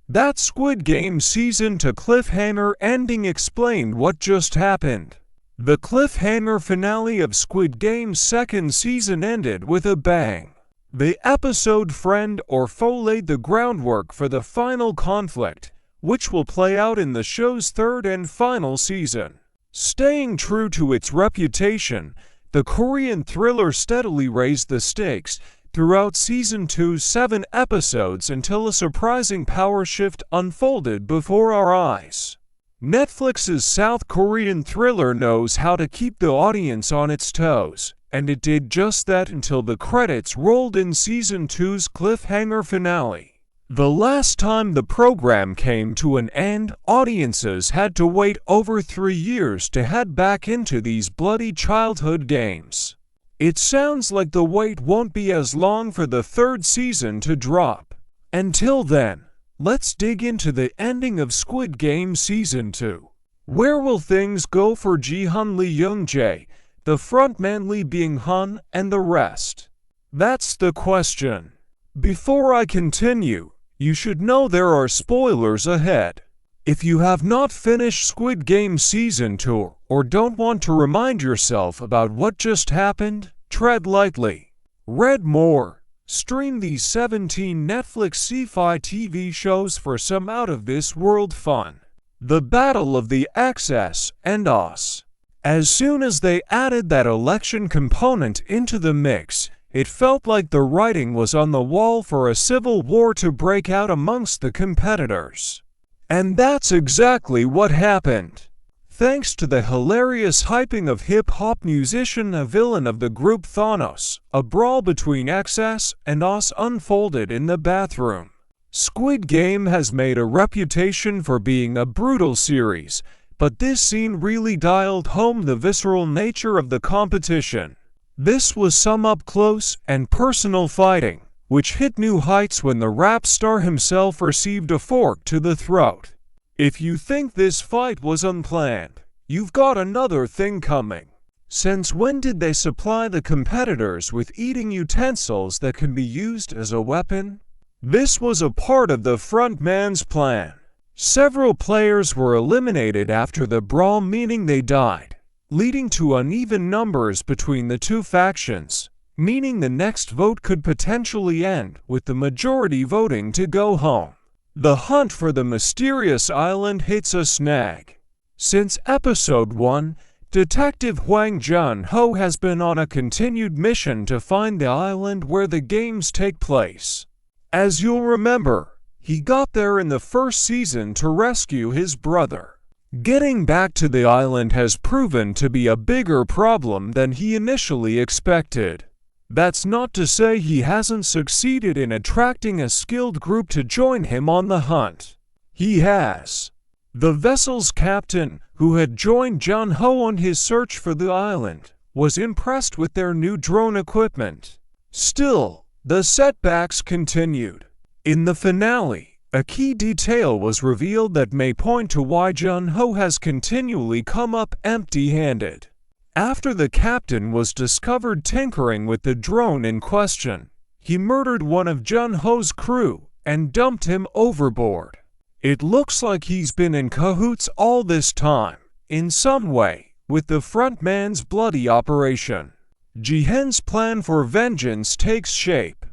That Squid Game Season 2 cliffhanger ending explained what just happened. The cliffhanger finale of Squid Game's second season ended with a bang. The episode Friend or Foe laid the groundwork for the final conflict, which will play out in the show's third and final season. Staying true to its reputation, the Korean thriller steadily raised the stakes throughout Season 2's 7 episodes until a surprising power shift unfolded before our eyes. Netflix's South Korean thriller knows how to keep the audience on its toes, and it did just that until the credits rolled in Season 2's cliffhanger finale. The last time the program came to an end, audiences had to wait over 3 years to head back into these bloody childhood games. It sounds like the wait won't be as long for the third season to drop. Until then, let's dig into the ending of Squid Game Season 2. Where will things go for Ji-hun, Lee Jung-jae, the frontman Lee Byung-hun, and the rest? That's the question. Before I continue, you should know there are spoilers ahead. If you have not finished Squid Game Season 2 or don't want to remind yourself about what just happened, tread lightly. Read more. Stream these 17 Netflix sci-fi TV shows for some out-of-this-world fun. The Battle of the XS and Us. As soon as they added that election component into the mix, it felt like the writing was on the wall for a civil war to break out amongst the competitors. And that's exactly what happened. Thanks to the hilarious hyping of hip-hop musician and villain of the group Thanos, a brawl between XS and Us unfolded in the bathroom. Squid Game has made a reputation for being a brutal series, but this scene really dialed home the visceral nature of the competition. This was some up-close and personal fighting, which hit new heights when the rap star himself received a fork to the throat. If you think this fight was unplanned, you've got another thing coming. Since when did they supply the competitors with eating utensils that can be used as a weapon? This was a part of the frontman's plan. Several players were eliminated after the brawl, meaning they died, leading to uneven numbers between the two factions, meaning the next vote could potentially end with the majority voting to go home. The hunt for the mysterious island hits a snag. Since Episode 1, Detective Hwang Jun-ho has been on a continued mission to find the island where the games take place. As you'll remember, he got there in the first season to rescue his brother. Getting back to the island has proven to be a bigger problem than he initially expected. That's not to say he hasn't succeeded in attracting a skilled group to join him on the hunt. He has. The vessel's captain, who had joined Jun-ho on his search for the island, was impressed with their new drone equipment. Still, the setbacks continued. In the finale, a key detail was revealed that may point to why Jun-ho has continually come up empty-handed. After the captain was discovered tinkering with the drone in question, he murdered one of Jun-ho's crew and dumped him overboard. It looks like he's been in cahoots all this time, in some way, with the frontman's bloody operation. Ji-hun's plan for vengeance takes shape.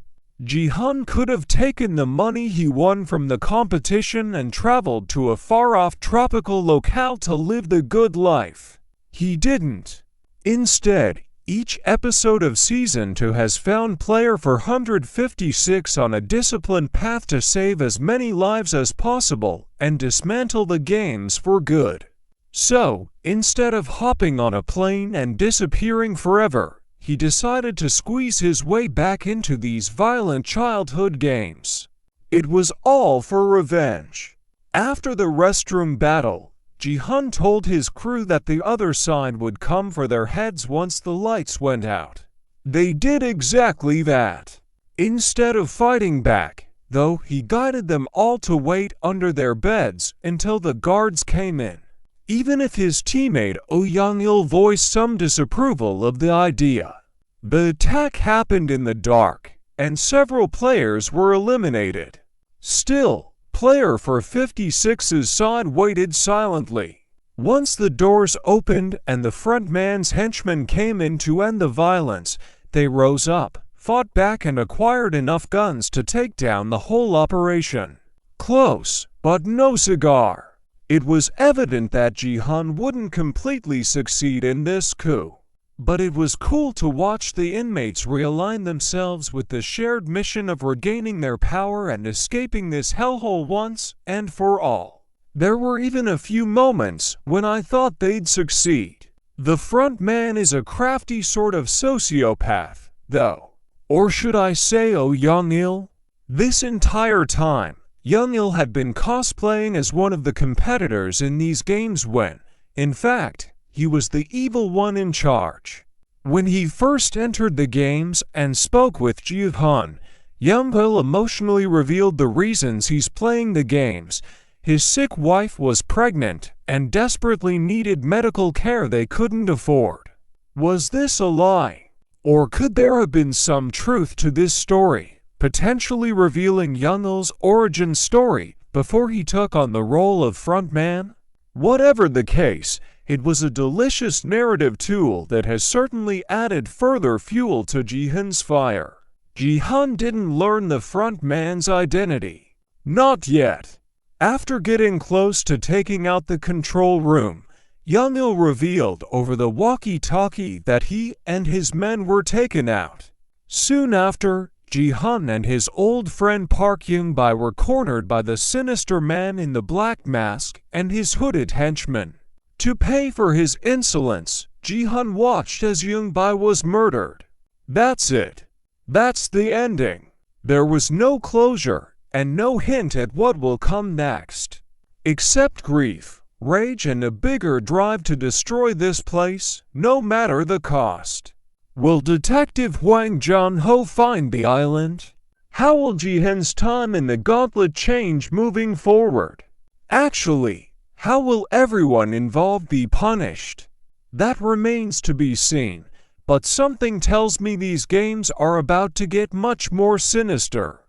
Ji-hun could have taken the money he won from the competition and traveled to a far-off tropical locale to live the good life. He didn't. Instead, each episode of Season 2 has found player 456 on a disciplined path to save as many lives as possible and dismantle the games for good. So, instead of hopping on a plane and disappearing forever, he decided to squeeze his way back into these violent childhood games. It was all for revenge. After the restroom battle, Ji-hun told his crew that the other side would come for their heads once the lights went out. They did exactly that. Instead of fighting back, though, he guided them all to wait under their beds until the guards came in. Even if his teammate Oh Young-il voiced some disapproval of the idea. The attack happened in the dark, and several players were eliminated. Still, Player for 56's side waited silently. Once the doors opened and the front man's henchmen came in to end the violence, they rose up, fought back and acquired enough guns to take down the whole operation. Close, but no cigar. It was evident that Ji-hun wouldn't completely succeed in this coup. But it was cool to watch the inmates realign themselves with the shared mission of regaining their power and escaping this hellhole once and for all. There were even a few moments when I thought they'd succeed. The front man is a crafty sort of sociopath, though. Or should I say Young-il? This entire time, Young-il had been cosplaying as one of the competitors in these games when, in fact, he was the evil one in charge. When he first entered the games and spoke with Ji-hun, Young-il emotionally revealed the reasons he's playing the games. His sick wife was pregnant and desperately needed medical care they couldn't afford. Was this a lie? Or could there have been some truth to this story, potentially revealing Young-il's origin story before he took on the role of frontman? Whatever the case, it was a delicious narrative tool that has certainly added further fuel to Ji-hun's fire. Ji-hun didn't learn the front man's identity. Not yet. After getting close to taking out the control room, Young-il revealed over the walkie-talkie that he and his men were taken out. Soon after, Ji-hun and his old friend Park Young-bae were cornered by the sinister man in the black mask and his hooded henchmen. To pay for his insolence, Ji-hun watched as Young-bae was murdered. That's it. That's the ending. There was no closure and no hint at what will come next. Except grief, rage and a bigger drive to destroy this place, no matter the cost. Will Detective Hwang Jun-ho find the island? How will Ji-hun's time in the gauntlet change moving forward? Actually, how will everyone involved be punished? That remains to be seen, but something tells me these games are about to get much more sinister.